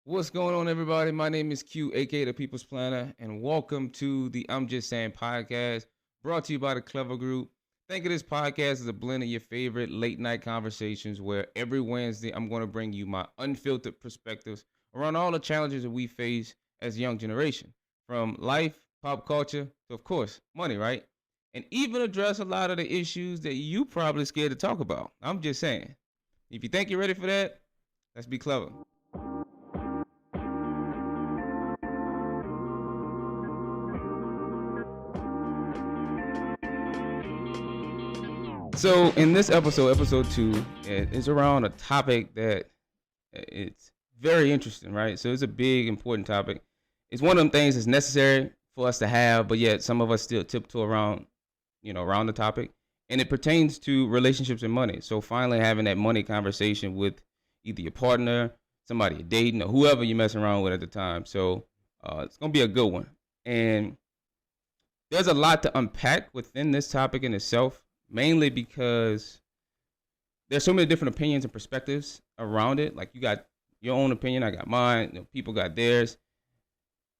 What's going on, everybody? My name is Q, aka the People's Planner, and welcome to the I'm Just Saying podcast, brought to you by the Clever Group. Think of this podcast as a blend of your favorite late night conversations where every Wednesday I'm going to bring you my unfiltered perspectives around all the challenges that we face as a young generation, from life, pop culture, to, of course, money, right? And even address a lot of the issues that you probably scared to talk about. I'm just saying. If you think you're ready for that, let's be clever. So in this episode, episode 2, it is around a topic that it's very interesting, right? So it's a big, important topic. It's one of them things that's necessary for us to have, but yet some of us still tiptoe around, around the topic. And it pertains to relationships and money. So finally having that money conversation with either your partner, somebody you're dating, or whoever you're messing around with at the time. So it's gonna be a good one. And there's a lot to unpack within this topic in itself, mainly because there's so many different opinions and perspectives around it. Like, you got your own opinion, I got mine, people got theirs.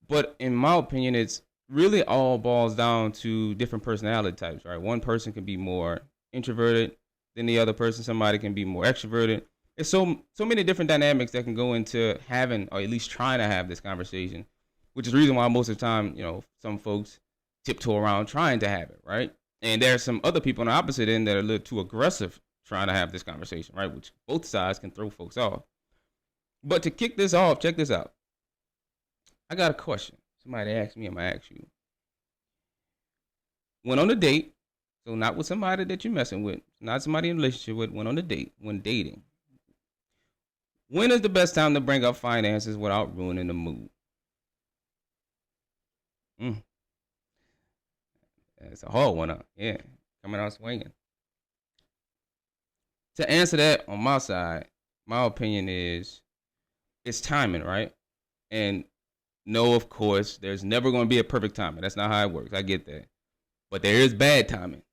But in my opinion, it's really all boils down to different personality types, right? One person can be more introverted than the other person. Somebody can be more extroverted. There's so many different dynamics that can go into having, or at least trying to have, this conversation, which is the reason why most of the time, some folks tiptoe around trying to have it, right? And there's some other people on the opposite end that are a little too aggressive trying to have this conversation, right? Which both sides can throw folks off. But to kick this off, check this out. I got a question. Somebody asked me, I'm going to ask you. Went on a date, so not with somebody that you're messing with, not somebody in a relationship with, went on a date, when dating. When is the best time to bring up finances without ruining the mood? It's a hard one, huh? Yeah, coming out swinging. To answer that on my side, my opinion is it's timing, right? And no, of course, there's never going to be a perfect timing. That's not how it works. I get that. But there is bad timing.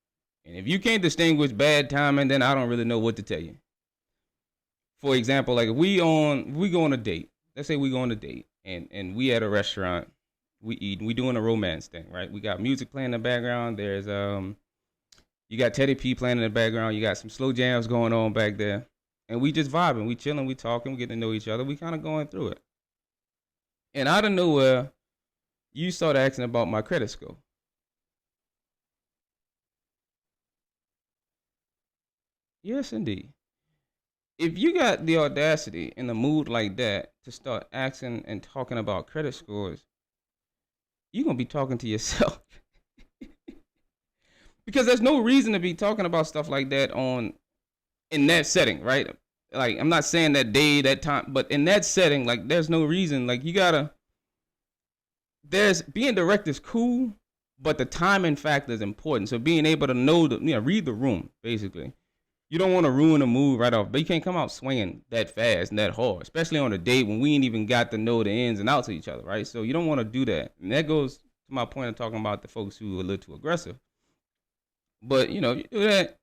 And if you can't distinguish bad timing, then I don't really know what to tell you. For example, like if we go on a date. Let's say we go on a date and we at a restaurant, we eat, we doing a romance thing, right? We got music playing in the background. There's you got Teddy P playing in the background. You got some slow jams going on back there. And we just vibing, we chilling, we talking, we getting to know each other. We kind of going through it. And out of nowhere, you start asking about my credit score. Yes, indeed. If you got the audacity in a mood like that to start asking and talking about credit scores, you're going to be talking to yourself. Because there's no reason to be talking about stuff like that in that setting, right? Like, I'm not saying that day, that time, but in that setting, like, there's no reason. Like, there's being direct is cool, but the timing factor is important. So being able to read the room, basically. You don't want to ruin the mood right off, but you can't come out swinging that fast and that hard, especially on a date when we ain't even got to know the ins and outs of each other, right? So you don't want to do that. And that goes to my point of talking about the folks who are a little too aggressive. But, you do that,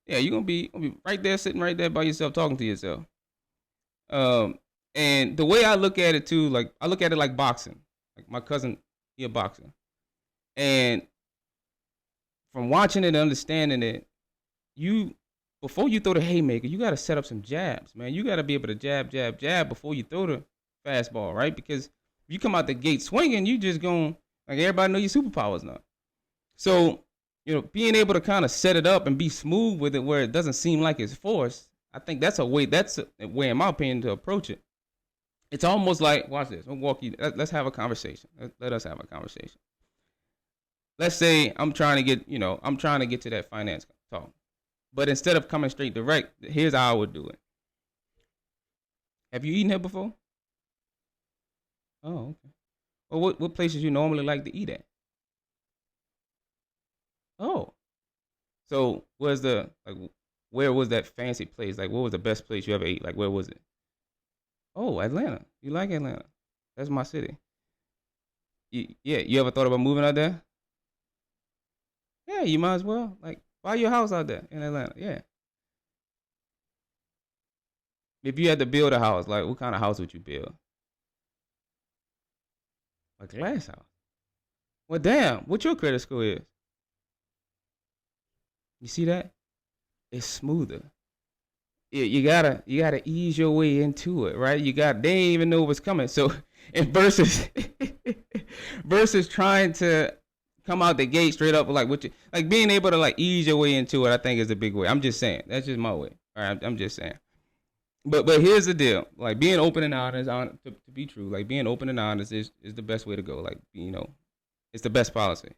yeah, you're gonna be right there, sitting right there by yourself, talking to yourself. And the way I look at it too, like I look at it like boxing. Like my cousin, he a boxer, and from watching it and understanding it, before you throw the haymaker, you got to set up some jabs, man. You got to be able to jab before you throw the fastball, right? Because if you come out the gate swinging, you just going, like, everybody know your superpowers now. So, being able to kind of set it up and be smooth with it where it doesn't seem like it's forced, I think that's a way, in my opinion, to approach it. It's almost like, watch this, let's have a conversation. Let us have a conversation. Let's say I'm trying to get to that finance talk. But instead of coming straight direct, here's how I would do it. Have you eaten here before? Oh, okay. Well, what places you normally like to eat at? Oh, so where was that fancy place? Like, what was the best place you ever ate? Like, where was it? Oh, Atlanta. You like Atlanta? That's my city. Yeah, you ever thought about moving out there? Yeah, you might as well. Like, buy your house out there in Atlanta. Yeah. If you had to build a house, like, what kind of house would you build? A glass house. Well, damn, what your credit score is? You see that? It's smoother. You gotta ease your way into it, right? They ain't even know what's coming. So, and versus versus trying to come out the gate straight up like what you like being able to like ease your way into it, I think is a big way. I'm just saying. That's just my way. All right, I'm just saying. But here's the deal. Like being open and honest, to be true, like being open and honest is the best way to go. Like, it's the best policy.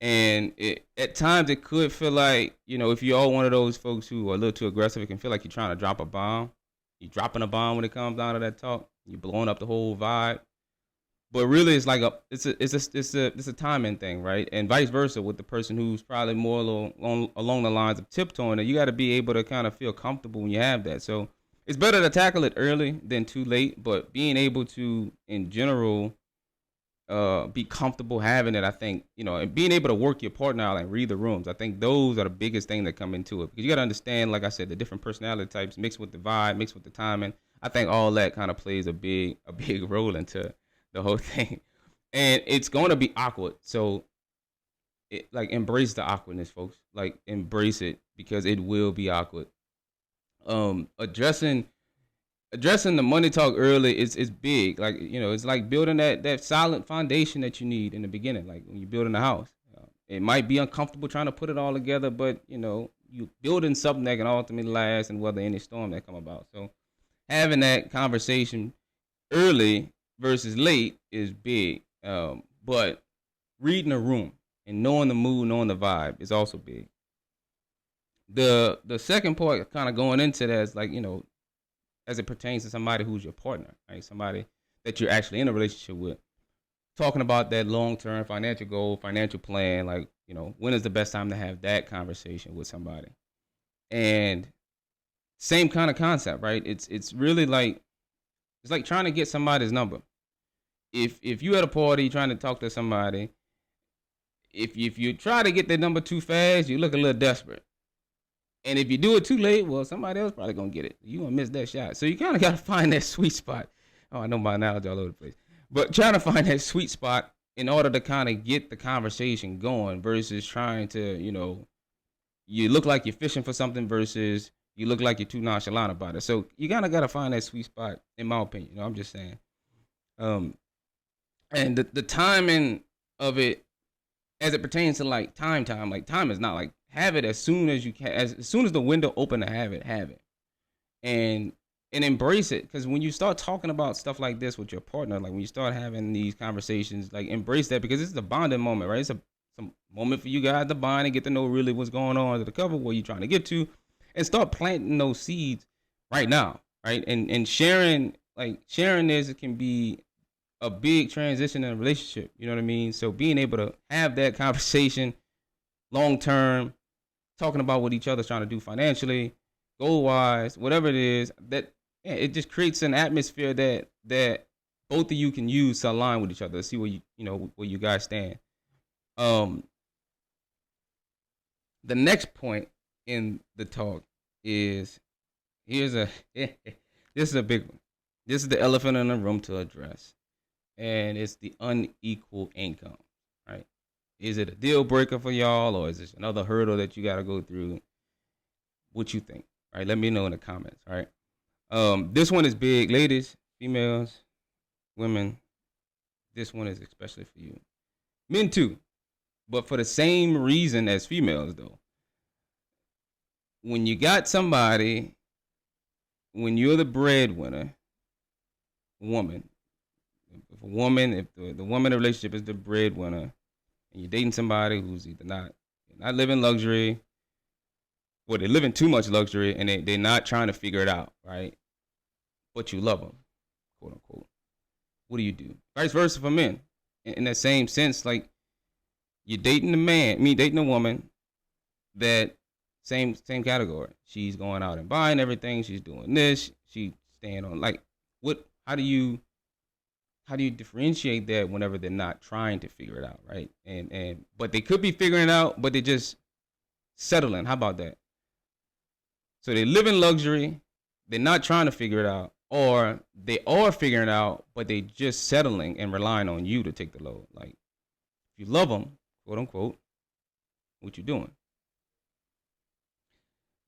And at times it could feel like, if you're all one of those folks who are a little too aggressive, it can feel like you're trying to drop a bomb. You're dropping a bomb when it comes down to that talk. You're blowing up the whole vibe. But really, it's like it's a timing thing, right? And vice versa with the person who's probably more along the lines of tiptoeing. You got to be able to kind of feel comfortable when you have that. So it's better to tackle it early than too late. But being able to, in general, be comfortable having it, I think, and being able to work your partner out and read the rooms. I think those are the biggest thing that come into it, because you got to understand, like I said, the different personality types mixed with the vibe, mixed with the timing. I think all that kind of plays a big role into the whole thing, and it's going to be awkward. So, embrace the awkwardness, folks. Like, embrace it, because it will be awkward. Addressing the money talk early is big. Like, it's like building that solid foundation that you need in the beginning. Like when you're building a house, it might be uncomfortable trying to put it all together, but you building something that can ultimately last and weather any storm that come about. So having that conversation early versus late is big. But reading the room and knowing the mood, knowing the vibe is also big. The second part, kind of going into that, is like, as it pertains to somebody who's your partner, right? Somebody that you're actually in a relationship with. Talking about that long-term financial goal, financial plan, like, when is the best time to have that conversation with somebody? And same kind of concept, right? It's really like, it's like trying to get somebody's number. If you at a party trying to talk to somebody, if you try to get their number too fast, you look a little desperate. And if you do it too late, well, somebody else probably gonna get it. You gonna miss that shot. So you kind of gotta find that sweet spot. Oh, I know my analogy all over the place, but trying to find that sweet spot in order to kind of get the conversation going, versus trying to, you look like you're fishing for something versus you look like you're too nonchalant about it. So you kind of gotta find that sweet spot, in my opinion. I'm just saying. And the timing of it, as it pertains to like time, like time is not like, have it as soon as you can, as soon as the window open to have it, and embrace it. Because when you start talking about stuff like this with your partner, like when you start having these conversations, like embrace that, because it's a bonding moment, right? It's a moment for you guys to bond and get to know really what's going on under the cover, where you're trying to get to, and start planting those seeds right now, right? And sharing this, it can be a big transition in a relationship. You know what I mean? So being able to have that conversation long term, talking about what each other's trying to do financially, goal wise, whatever it is, that it just creates an atmosphere that both of you can use to align with each other, see where where you guys stand. The next point in the talk is, this is a big one. This is the elephant in the room to address, and it's the unequal income, right? Is it a deal breaker for y'all, or is this another hurdle that you got to go through? What you think, right? Let me know in the comments, all right? This one is big. Ladies, females, women, this one is especially for you. Men too, but for the same reason as females, though. When you got somebody, when you're the breadwinner, woman, if the woman in the relationship is the breadwinner, and you're dating somebody who's either not living luxury, or they're living too much luxury, and they're not trying to figure it out, right? But you love them, quote unquote. What do you do? Vice versa for men. In that same sense, like, you're dating dating a woman that same category. She's going out and buying everything. She's doing this. She's staying on, like, what? How do you differentiate that whenever they're not trying to figure it out, right? And but they could be figuring it out, but they're just settling. How about that? So they live in luxury, they're not trying to figure it out, or they are figuring out, but they just settling and relying on you to take the load. Like, if you love them, quote unquote, what you doing?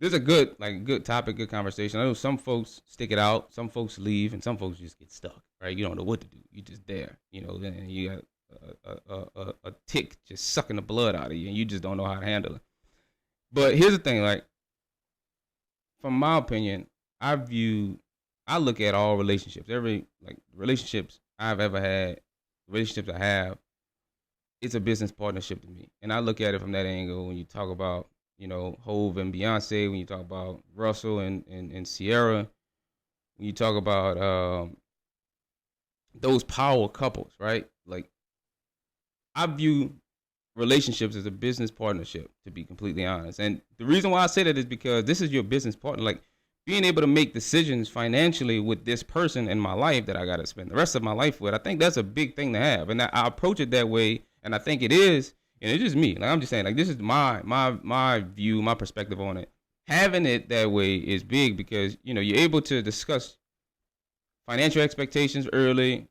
This is a good topic, good conversation. I know some folks stick it out, some folks leave, and some folks just get stuck, right? You don't know what to do. You just there, then you got a tick just sucking the blood out of you, and you just don't know how to handle it. But here's the thing, like, from my opinion, I look at all relationships, every relationships I've ever had, relationships I have, it's a business partnership to me. And I look at it from that angle when you talk about, Hove and Beyonce, when you talk about Russell and Sierra, when you talk about those power couples, right? Like, I view relationships as a business partnership, to be completely honest. And the reason why I say that is because this is your business partner. Like, being able to make decisions financially with this person in my life that I got to spend the rest of my life with, I think that's a big thing to have. And I approach it that way, and I think it is, and it's just me. Like, I'm just saying, like, this is my view, my perspective on it. Having it that way is big because, you're able to discuss financial expectations early,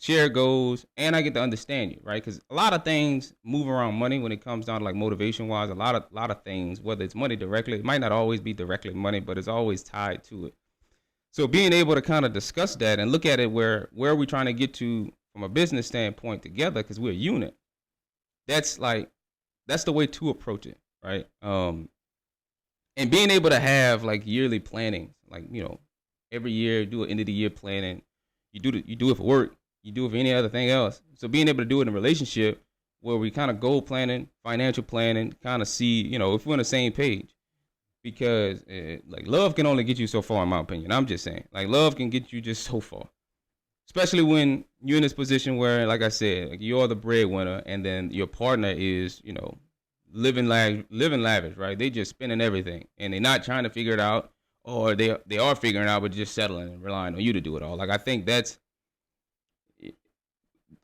share goals, and I get to understand you, right? Because a lot of things move around money when it comes down to, like, motivation wise. A lot of things, whether it's money directly, it might not always be directly money, but it's always tied to it. So being able to kind of discuss that and look at it where are we trying to get to from a business standpoint together, because we're a unit. That's the way to approach it, right? And being able to have, like, yearly planning, like, every year do an end of the year planning. You do it for work. You do it for any other thing else. So being able to do it in a relationship where we kind of goal planning, financial planning, kind of see, if we're on the same page. Because like, love can only get you so far, in my opinion. I'm just saying, like, love can get you just so far. Especially when you're in this position where, like I said, like, you're the breadwinner, and then your partner is, living lavish, right? They just spending everything, and they're not trying to figure it out, or they are figuring it out, but just settling and relying on you to do it all. Like, I think that's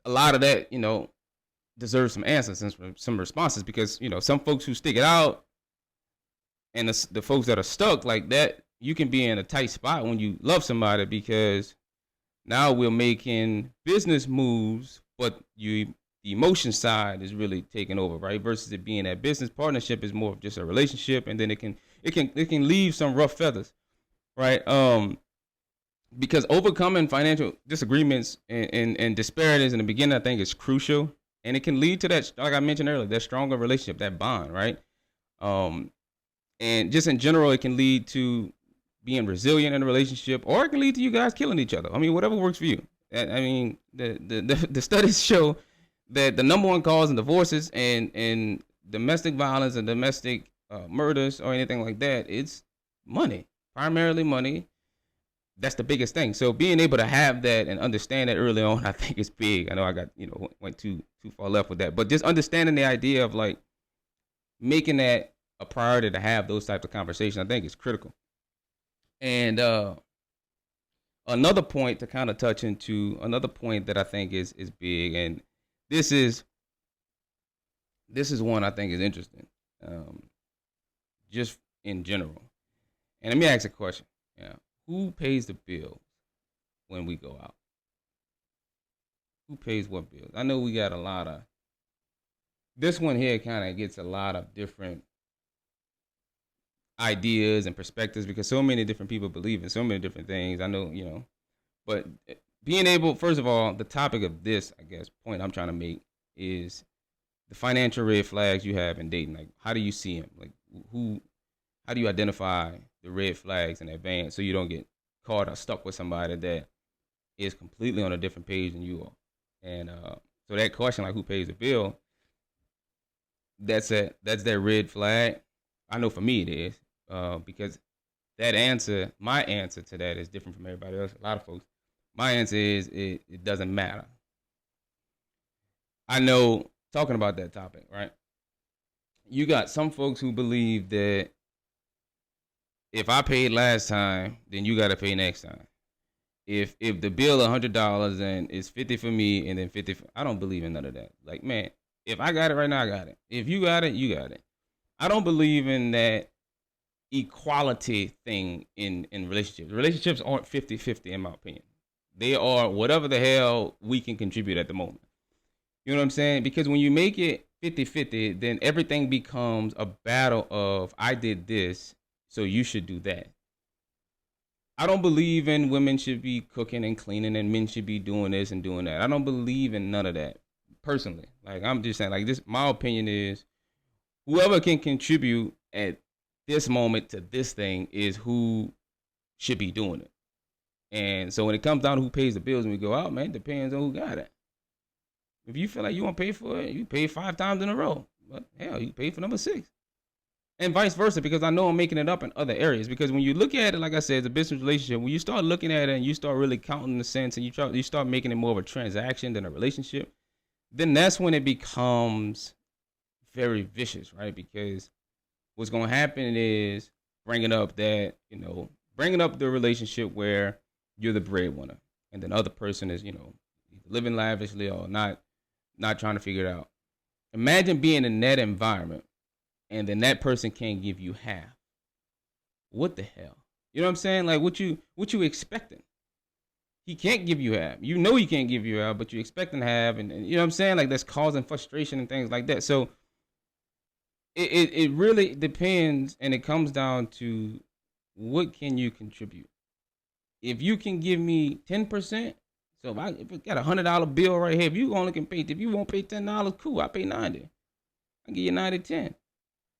a lot of that, deserves some answers and some responses, because, some folks who stick it out and the folks that are stuck like that, you can be in a tight spot when you love somebody, because now we're making business moves, but the emotion side is really taking over, right? Versus it being that business partnership is more of just a relationship, and then it can leave some rough feathers, right? Because overcoming financial disagreements and disparities in the beginning, I think, is crucial, and it can lead to that, like I mentioned earlier, that stronger relationship, that bond, right? And just in general, it can lead to being resilient in a relationship, or it can lead to you guys killing each other. I mean, whatever works for you. I mean, the studies show that the number one cause in divorces and domestic violence and domestic murders or anything like that, it's money, primarily money. That's the biggest thing. So being able to have that and understand that early on, I think is big. I know I got, went too far left with that, but just understanding the idea of, like, making that a priority to have those types of conversations, I think, is critical. And another point to kind of touch into, another point that I think is big, and this is one I think is interesting, just in general. And let me ask a question. Yeah. Who pays the bills when we go out? Who pays what bills? I know we got a lot of, this one here kind of gets a lot of different ideas and perspectives, because so many different people believe in so many different things. I know, but being able, first of all, the topic of this, I guess, point I'm trying to make is the financial red flags you have in dating. Like, how do you see them? Like, how do you identify the red flags in advance so you don't get caught or stuck with somebody that is completely on a different page than you are? And so that question, like, who pays the bill, that's that red flag. I know for me it is, because that answer, my answer to that, is different from everybody else. A lot of folks, my answer is it doesn't matter. I know, talking about that topic, right? You got some folks who believe that if I paid last time, then you got to pay next time. If the bill $100 and it's 50 for me and then 50, I don't believe in none of that. Like, man, if I got it right now, I got it. If you got it, you got it. I don't believe in that equality thing in relationships. Relationships aren't 50-50 in my opinion. They are whatever the hell we can contribute at the moment. You know what I'm saying? Because when you make it 50-50, then everything becomes a battle of I did this, so you should do that. I don't believe in women should be cooking and cleaning and men should be doing this and doing that. I don't believe in none of that personally. Like I'm just saying, like this, my opinion is whoever can contribute at this moment to this thing is who should be doing it. And so when it comes down to who pays the bills and we go out, man, it depends on who got it. If you feel like you want to pay for it, you pay 5 times in a row. But hell, you pay for number 6. And vice versa, because I know I'm making it up in other areas. Because when you look at it, like I said, it's a business relationship. When you start looking at it and you start really counting the cents and you start making it more of a transaction than a relationship, then that's when it becomes very vicious, right? Because what's going to happen is bringing up the relationship where you're the breadwinner and then the other person is, living lavishly or not trying to figure it out. Imagine being in that environment and then that person can't give you half. What the hell? You know what I'm saying? Like what you expecting? He can't give you half. You know he can't give you half, but you expecting half, and you know what I'm saying? Like that's causing frustration and things like that. So it really depends, and it comes down to what can you contribute. If you can give me 10%, so if I got $100 bill right here, if you won't pay $10, cool, I pay 90. I can give you 90-10.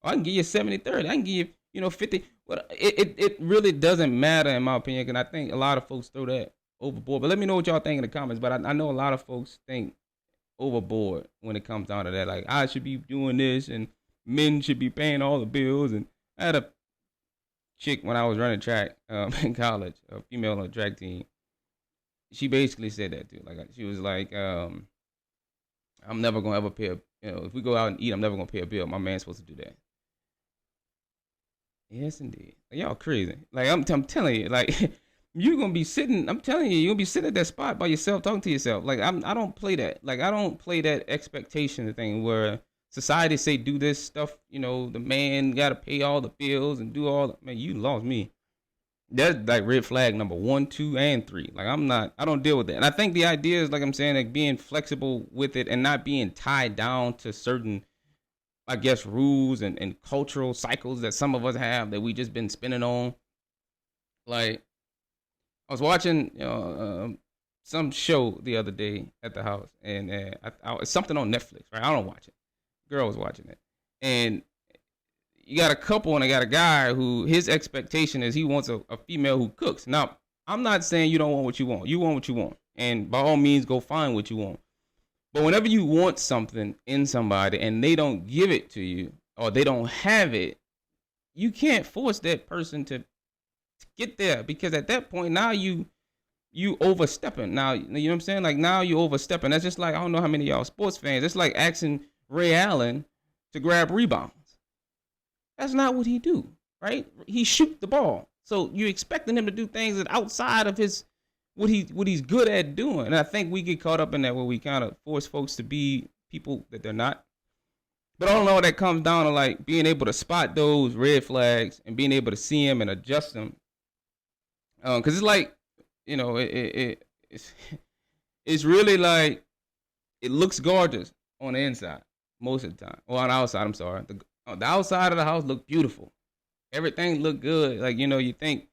Or I can give you 70-30. I can give you 50. Well, it really doesn't matter in my opinion, because I think a lot of folks throw that overboard. But let me know what y'all think in the comments. But I know a lot of folks think overboard when it comes down to that. Like I should be doing this, and men should be paying all the bills. And I had a chick when I was running track in college, a female on the track team. She basically said that too. Like she was like, I'm never gonna ever pay if we go out and eat, I'm never gonna pay a bill. My man's supposed to do that. Yes, indeed. Like, y'all crazy. Like I'm telling you, like you're gonna be sitting. I'm telling you, you're gonna be sitting at that spot by yourself, talking to yourself. Like I don't play that. Like I don't play that expectation thing where society say do this stuff. The man gotta pay all the bills and do all. Man, you lost me. That's like red flag number 1, 2, and 3. Like I don't deal with that. And I think the idea is, like I'm saying, like being flexible with it and not being tied down to certain, I guess, rules and cultural cycles that some of us have that we just been spinning on. Like I was watching, some show the other day at the house, and it's something on Netflix, right? I don't watch it. Girl was watching it, and you got a couple and I got a guy who his expectation is he wants a female who cooks. Now, I'm not saying you don't want what you want. You want what you want. And by all means, go find what you want. But whenever you want something in somebody and they don't give it to you or they don't have it, you can't force that person to get there, because at that point, now you overstepping. Now, you know what I'm saying? Like now you overstepping. That's just like, I don't know how many of y'all sports fans. It's like asking Ray Allen to grab rebounds. That's not what he do, right? He shoot the ball. So you expecting him to do things that outside of his what he's good at doing. And I think we get caught up in that where we kind of force folks to be people that they're not. But I don't know, that comes down to like being able to spot those red flags and being able to see them and adjust them. Because it's like, it's really like it looks gorgeous on the inside most of the time. Or on the outside, I'm sorry. The outside of the house look beautiful. Everything look good. Like, you think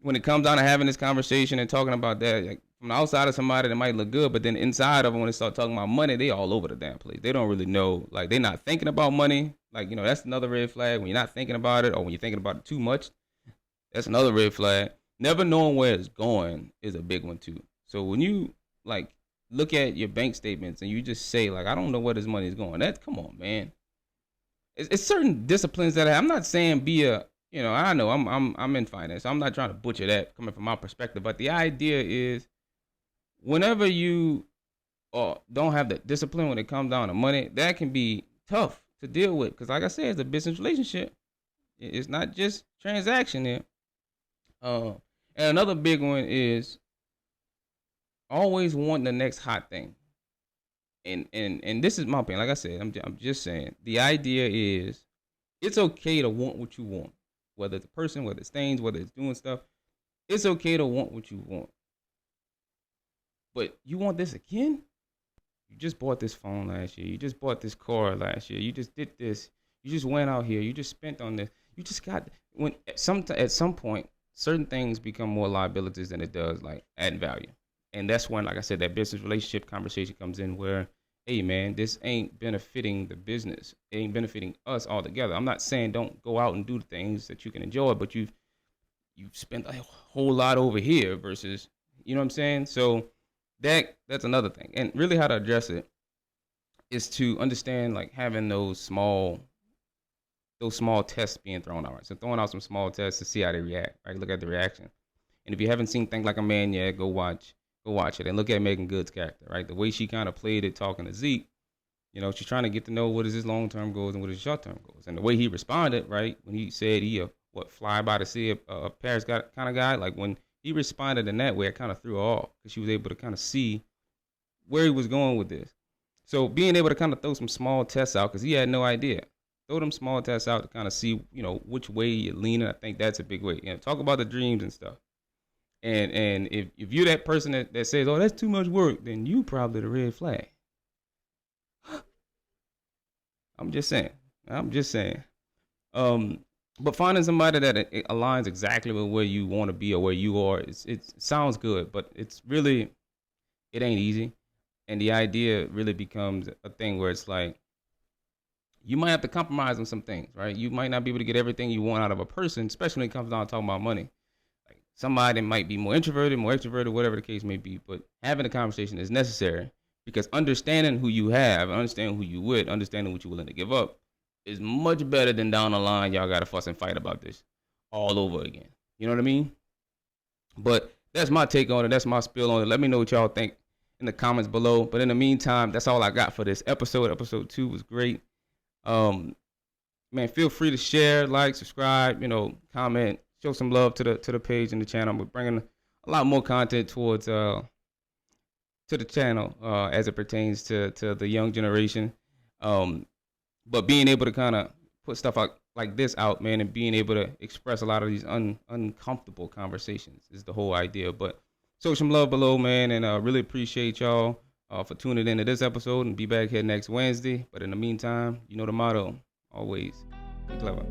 when it comes down to having this conversation and talking about that, like from the outside of somebody that might look good, but then inside of them, when they start talking about money, they all over the damn place. They don't really know. Like, they're not thinking about money. Like, that's another red flag. When you're not thinking about it, or when you're thinking about it too much, that's another red flag. Never knowing where it's going is a big one too. So when you like look at your bank statements and you just say like, I don't know where this money is going. Come on, man. It's certain disciplines that I'm not saying be a, I know I'm in finance. So I'm not trying to butcher that coming from my perspective. But the idea is whenever you don't have the discipline when it comes down to money, that can be tough to deal with. Because like I said, it's a business relationship. It's not just transaction there. And another big one is always wanting the next hot thing. And this is my opinion. Like I said, I'm just saying. The idea is it's okay to want what you want. whether it's a person, whether it's things, whether it's doing stuff. It's okay to want what you want. But you want this again? You just bought this phone last year. You just bought this car last year. You just did this. You just went out here. You just spent on this. You just got when at some point certain things become more liabilities than it does like adding value. And that's when, like I said, that business relationship conversation comes in where, hey man, this ain't benefiting the business. It ain't benefiting us all together. I'm not saying don't go out and do the things that you can enjoy, but you've spent a whole lot over here versus, you know what I'm saying? So that's another thing. And really how to address it is to understand like having those small tests being thrown out. Right? So throwing out some small tests to see how they react, right? Look at the reaction. And if you haven't seen Think Like a Man yet, go watch it and look at Megan Good's character, right? The way she kind of played it talking to Zeke, you know, she's trying to get to know what is his long-term goals and what is his short-term goals. And the way he responded, right, when he said he fly by the sea a Paris kind of guy, like when he responded in that way, it kind of threw her off because she was able to kind of see where he was going with this. So being able to kind of throw some small tests out because he had no idea. Throw them small tests out to kind of see, you know, which way you're leaning. I think that's a big way. You know, talk about the dreams and stuff. And if you're that person that says, oh, that's too much work, then you probably the red flag. I'm just saying. But finding somebody that it aligns exactly with where you want to be or where you are, it sounds good, but it ain't easy. And the idea really becomes a thing where it's like, you might have to compromise on some things, right? You might not be able to get everything you want out of a person, especially when it comes down to talking about money. Like somebody might be more introverted, more extroverted, whatever the case may be, but having a conversation is necessary because understanding who you have, understanding who you with, understanding what you're willing to give up is much better than down the line y'all got to fuss and fight about this all over again. You know what I mean? But that's my take on it. That's my spill on it. Let me know what y'all think in the comments below. But in the meantime, that's all I got for this episode. Episode 2 was great. Man, feel free to share, like, subscribe, you know, comment, show some love to the page and the channel. We're bringing a lot more content towards to the channel as it pertains to the young generation. But being able to kind of put stuff out like this out, man, and being able to express a lot of these uncomfortable conversations is the whole idea. But show some love below, man, and really appreciate y'all for tuning into this episode and be back here next Wednesday. But in the meantime, you know the motto, always be clever.